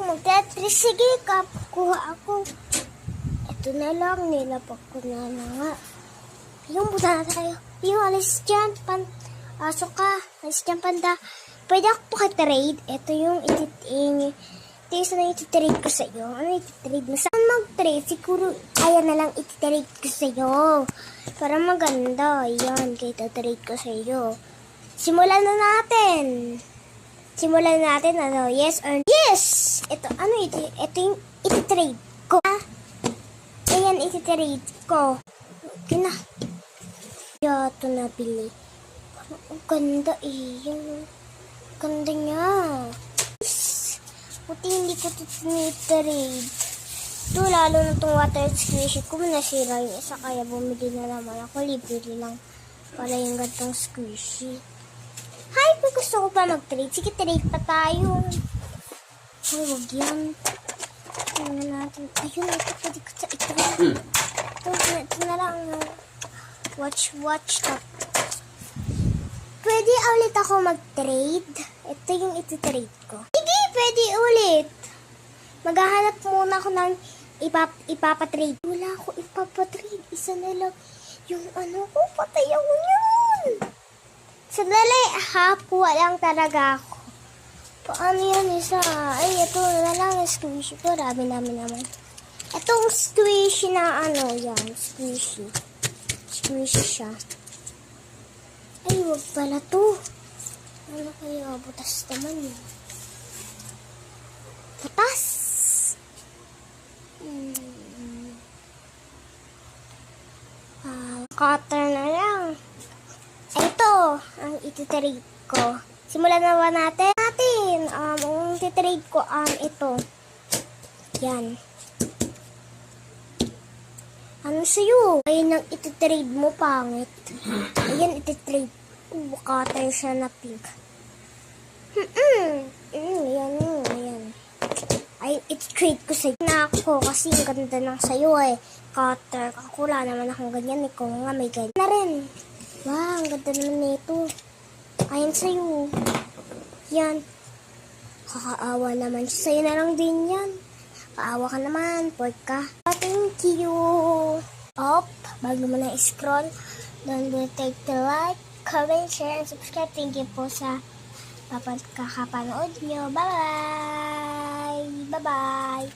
ako mag-Tetris. Sige, kuha ako. Ito na lang, nilapag ko na nga. Yung buta na tayo. Yung alis dyan, aso ka. Alis dyan, panda. Pwede ako paka-trade. Ito yung ito na iti-trade ko sa'yo. Ano iti-trade mo? Saan mag-trade? Siguro, ayan na lang iti-trade ko sa'yo. Para maganda. Ayan, kaya iti-trade ko sa'yo. Simulan na natin. Simulan natin, ano? Yes or yes! Ito, ano ito? Ito yung iti-trade ko. Ayan, iti-trade ko. Okay na. Ito nabili. Ang ganda eh. Yung ganda niya. Buti hindi ko ito tinitrade. Ito, lalo na itong water squishy ko. Nasira yung isa, kaya bumili na naman ako. Libre lang pala yung gantong squishy. Hi, may gusto ko pa mag-trade. Sige, trade pa tayo. Ay, wag yan. Tingnan natin. Ayun, ito pwede ko sa i-trade. Ito na lang. Watch. Pwede ulit ako mag-trade. Ito yung iti-trade ko. Sige, pwede ulit. Maghahanap muna ako ng ipapatrade. Wala ako ipapatrade. Isa na lang yung ano ko. Patay ako yun. Sandali, hapuha lang talaga ako. Paano yan isa? Ay, ito na lang yung squishy ko. Dami namin naman. Itong squishy na ano, yan. Squishy siya. Ay, wag pala to. Ano kaya? Butas naman yun. Butas! Cutter na lang. Ito, ang iti-trade ko. Simulan na ba natin? Ang iti-trade ko, ito. Yan. Ano sa'yo? Ayun ang iti-trade mo, pangit. Ayan, iti-trade. Cutter siya na pink. Ayan. Ayun, iti-trade ko sa'yo. Na ako, kasi ang ganda ng sa'yo eh. Cutter. Kakula naman akong ganyan. Ikaw nga may ganyan na rin. Wow, ang ganda naman nito. Ayan sa'yo. Yan. Kakaawa naman. Sa'yo na lang din yan. Kaawa ka naman. Pork ka. Thank you. Bago mo na scroll, don't take the like, comment, share, and subscribe. Thank you po sa kakapanood nyo. Bye-bye. Bye-bye.